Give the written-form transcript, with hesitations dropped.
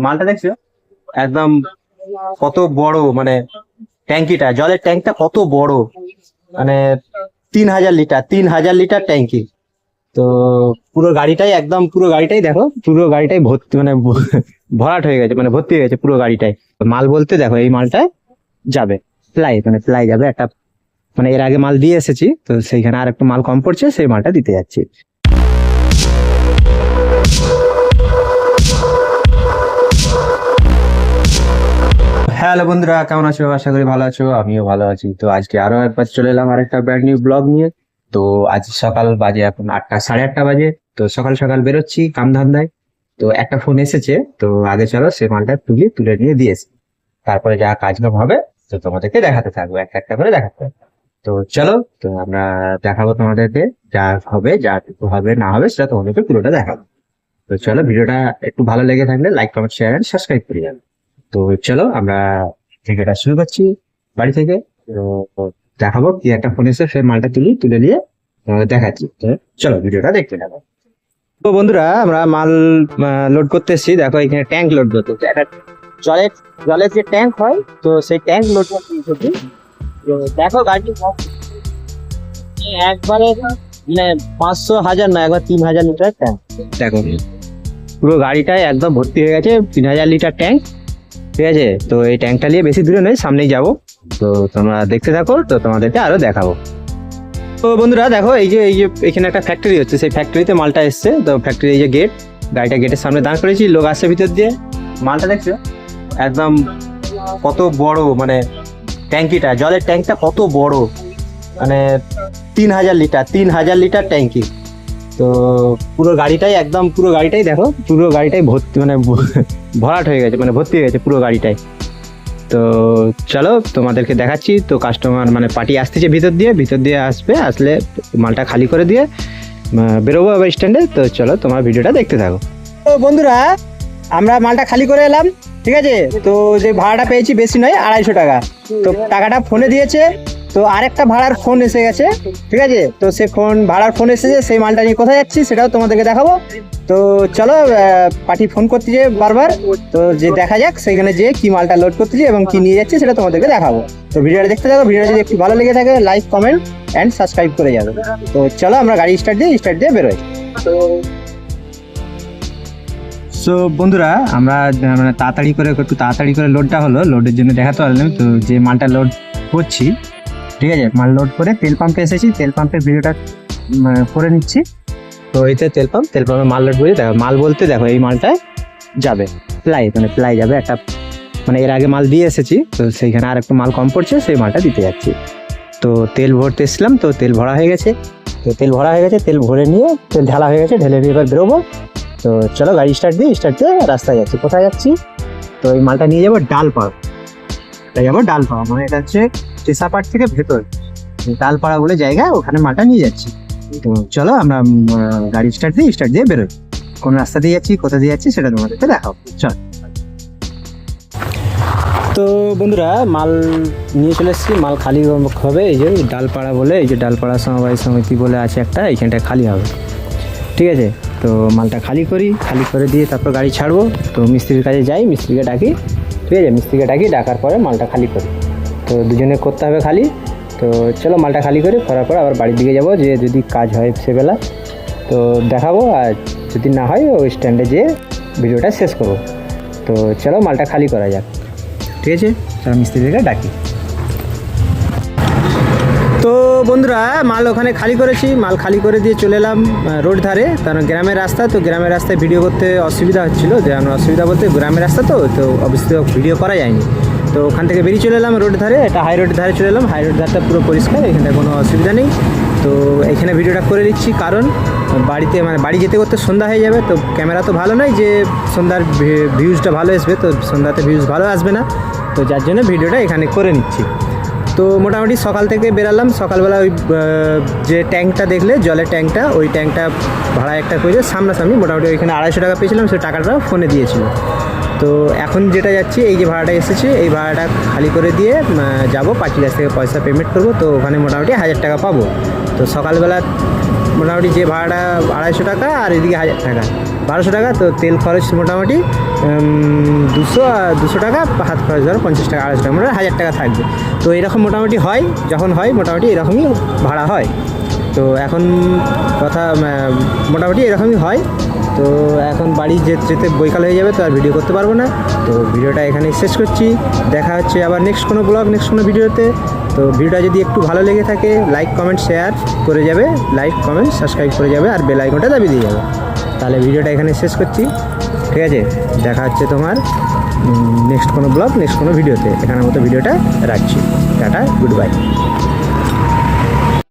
মালটা দেখছো একদম কত বড়, মানে ট্যাঙ্কিটা, জলের ট্যাঙ্কটা কত বড়, মানে 3000 লিটার, 3000 লিটার ট্যাঙ্কি। তো পুরো গাড়িটাই একদম, পুরো গাড়িটাই দেখো, পুরো গাড়িটাই ভর্তি, মানে ভরাট হয়ে গেছে, মানে ভর্তি হয়ে গেছে পুরো গাড়িটাই। মাল বলতে দেখো এই মালটা যাবে প্লাই, মানে প্লাই যাবে একটা, মানে এর আগে মাল দিয়ে এসেছি তো সেইখানে আর একটু মাল কম পড়ছে, সেই মালটা দিতে যাচ্ছি। হ্যালো বন্ধুরা, কেমন আছো? আশা করি ভালো আছো, আমিও ভালো আছি। তো আজকে আরো একবার চলে এলাম আরেকটা ব্র্যান্ড নিউ ব্লগ নিয়ে। তো আজ সকাল বাজে এখন 8টা, 8:30 বাজে। তো সকাল সকাল বেরোচ্ছি কাম ধান্দায়। তো একটা ফোন এসেছে, তো আগে চলো সে মালটা তুলে নিয়ে দিয়েছি, তারপরে যা কাজ কাম হবে তো তোমাদেরকে দেখাতে থাকবো, একটা একটা করে দেখাতে থাকবো। তো চলো, তো আমরা দেখাবো তোমাদেরকে, যা হবে, যা হবে না হবে সেটা তোমাদেরকে পুরোটা দেখাবো। তো চলো, ভিডিওটা একটু ভালো লেগে থাকলে like, comment, share and subscribe করে যাবে। তো চলো আমরা ভিডিওটা শুরু করছি বাড়ি থেকে। তো দেখাবো কি একটা ফোন এসে সেই মালটা তুলে নিয়ে তোমাদের দেখাচ্ছি। তো চলো ভিডিওটা দেখতে থাকো। তো বন্ধুরা, আমরা মাল লোড করতে এসেছি। দেখো এখানে ট্যাঙ্ক লোড করতে হচ্ছে, একটা জলের জলের যে ট্যাঙ্ক হয়, তো সেই ট্যাঙ্ক লোড করতে এসেছি। তো দেখো গাড়ি একবারে মানে 500 1000 না, একবার 3000 লিটার ট্যাঙ্ক। দেখো পুরো গাড়িটাই একদম ভর্তি হয়ে গেছে, 3000 লিটার ট্যাঙ্ক। ঠিক আছে, তো এই ট্যাঙ্কটা নিয়ে বেশি দূরে নয়, সামনেই যাবো। তো তোমরা দেখতে থাকো, তো তোমাদেরকে আরো দেখাবো। তো বন্ধুরা দেখো, এই যে এখানে একটা ফ্যাক্টরি হচ্ছে, সেই ফ্যাক্টরিতে মালটা এসছে। তো ফ্যাক্টরি এই যে গেট, গাড়িটা গেটের সামনে দাঁড় করেছি, লোক আসছে ভিতর দিয়ে। মালটা দেখছো একদম কত বড়, মানে ট্যাঙ্কিটা, জলের ট্যাঙ্কটা কত বড়, মানে 3000 লিটার, 3000 লিটার ট্যাঙ্কি। তো পুরো গাড়িটাই একদম, পুরো গাড়িটাই দেখো, পুরো গাড়িটাই ভর্তি, মানে ভরাট হয়ে গেছে, মানে ভর্তি হয়ে গেছে পুরো গাড়িটাই। তো চলো তোমাদেরকে দেখাচ্ছি। তো কাস্টমার মানে পার্টি আসতেছে ভিতর দিয়ে আসবে, আসলে মালটা খালি করে দিয়ে বেরোবো আবার স্ট্যান্ডে। তো চলো তোমার ভিডিওটা দেখতে থাকো। তো বন্ধুরা, আমরা মালটা খালি করে এলাম। ঠিক আছে, তো যে ভাড়াটা পেয়েছি বেশি নয়, 250 টাকা। তো টাকাটা ফোনে দিয়েছে। তো আরেকটা ভাড়ার ফোন এসে গেছে। ঠিক আছে, তো সে ভাড়ার ফোন এসেছে, সেই মালটা নিয়ে কোথায় যাচ্ছি সেটাও তোমাদেরকে দেখাবো। তো চলো, পার্টি ফোন করতেছে বারবার, তো যে দেখা যাক সেখানে যে কি মালটা লোড করতেছি এবং কি নিয়ে যাচ্ছি সেটা তোমাদেরকে দেখাবো। তো ভিডিওটা দেখতে থাকো। ভিডিওটা যদি একটু ভালো লেগে থাকে লাইক, কমেন্ট অ্যান্ড সাবস্ক্রাইব করে যাবে। তো চলো আমরা গাড়ি স্টার্ট দিয়ে বেরোই। সো বন্ধুরা, আমরা মানে একটু তাড়াতাড়ি করে লোডটা হলো, লোডের জন্য দেখাতে পারলাম। তো যে মালটা লোড করছি, ঠিক আছে, মাল লোড করে তেল পাম্পে এসেছি, তেল পাম্পের ভিডিওটা করে নিচ্ছি। তো এইতে তেল পাম্পে মাল লোড করে দেখো, মাল বলতে দেখো এই মালটায় যাবে প্লাই, মানে প্লাই যাবে একটা, মানে এর আগে মাল দিয়ে এসেছি তো সেইখানে আর একটু মাল কম পড়ছে, সেই মালটা দিতে যাচ্ছি। তো তেল ভরতে এসেছিলাম, তো তেল ভরা হয়ে গেছে। তেল ভরে নিয়ে তেল ঢালা হয়ে গেছে, ঢেলে নিয়ে এবার বেরোবো। তো চলো গাড়ি স্টার্ট দিয়ে রাস্তায় যাচ্ছি। কোথায় যাচ্ছি? তো এই মালটা নিয়ে যাবো ডালপাড়া, মানে এটা হচ্ছে চেসাপাট থেকে ভেতর, ডালপাড়া বলে জায়গা, ওখানে মালটা নিয়ে যাচ্ছি। তো চলো আমরা গাড়ি স্টার্ট দিয়ে বেরোই। কোন রাস্তা দিয়ে যাচ্ছি, কোথা দিয়ে যাচ্ছি সেটা তোমাদেরকে দেখাও। চল। তো বন্ধুরা, মাল নিয়ে চলে এসেছি, মাল খালি হবে এই যে ডালপাড়া বলে, এই যে ডালপাড়া সমবায় সমিতি বলে আছে একটা, এইখানটা খালি হবে। ঠিক আছে, তো মালটা খালি করে দিয়ে তারপর গাড়ি ছাড়বো। তো মিস্ত্রির কাছে যাই, মিস্ত্রিকে ডাকি। ঠিক আছে, মিস্ত্রিকে ডাকার পরে মালটা খালি করি। তো দুজনে করতে হবে খালি। তো চলো মালটা খালি করার পর আবার বাড়ির দিকে যাবো, যে যদি কাজ হয় সেবেলা তো দেখাবো, আর যদি না হয় ওই স্ট্যান্ডে যেয়ে ভিডিওটা শেষ করবো। তো চলো মালটা খালি করা যাক। ঠিক আছে, চলো মিস্ত্রিকে ডাকি। তো বন্ধুরা, মাল ওখানে খালি করেছি, মাল খালি করে দিয়ে চলে এলাম রোড ধারে, কারণ গ্রামের রাস্তা, তো গ্রামের রাস্তায় ভিডিও করতে অসুবিধা হচ্ছিলো। যেমন অসুবিধা বলতে গ্রামের রাস্তা তো অবশ্যই ভিডিও করা যায়নি। তো ওখান থেকে বেরিয়ে চলে এলাম রোড ধারে, এটা হাই রোড ধারে চলে এলাম। হাই রোড ধারটা পুরো পরিষ্কার, এখানে কোনো অসুবিধা নেই। তো এখানে ভিডিওটা করে দিচ্ছি, কারণ বাড়ি যেতে করতে সন্ধ্যা হয়ে যাবে। তো ক্যামেরা তো ভালো নয় যে সন্ধ্যার ভিউজটা ভালো আসবে, তো সন্ধ্যাতে ভিউজ ভালো আসবে না। তো যার জন্য ভিডিওটা এখানে করে নিচ্ছি। তো মোটামুটি সকাল থেকে বেরালাম, সকালবেলা ওই যে ট্যাঙ্কটা দেখলে, জলের ট্যাঙ্কটা, ওই ট্যাঙ্কটা ভাড়া একটা করে সামনাসামনি, মোটামুটি ওইখানে 250 টাকা পেয়েছিলাম, সেই টাকাটা ফোনে দিয়েছিল। তো এখন যেটা যাচ্ছি, এই যে ভাড়াটা এসেছে, এই ভাড়াটা খালি করে দিয়ে যাবো, পার্টির কাছ থেকে পয়সা পেমেন্ট করবো। তো ওখানে মোটামুটি 1000 টাকা পাবো। তো সকালবেলা মোটামুটি যে ভাড়াটা 250 টাকা, আর এদিকে 1000 টাকা, 1200 টাকা, তো তেল খরচ মোটামুটি 200 টাকা, হাত খরচ ধরো 50 টাকা, 250 টাকা, মানে 1000 টাকা থাকবে। তো এরকম মোটামুটি হয়, যখন হয় মোটামুটি এরকমই ভাড়া হয়। তো এখন কথা মোটামুটি এরকমই হয়। তো এখন বাড়ি যেতে বৈকাল হয়ে যাবে, তো আর ভিডিও করতে পারবো না। তো ভিডিওটা এখানেই শেষ করছি। দেখা হচ্ছে আবার নেক্সট কোনো ব্লগ, নেক্সট কোনো ভিডিওতে। তো ভিডিওটা যদি একটু ভালো লেগে থাকে লাইক কমেন্ট শেয়ার করে যাবে, লাইক কমেন্ট সাবস্ক্রাইব করে যাবে, আর বেল আইকনটা দাবিয়ে দিয়ে যাবে। তাহলে ভিডিওটা এখানে শেষ করছি, ঠিক আছে? দেখা হচ্ছে তোমার নেক্সট কোনো ব্লগ, নেক্সট কোনো ভিডিওতে। এখানের মতো ভিডিওটা রাখছি। Tata, good bye.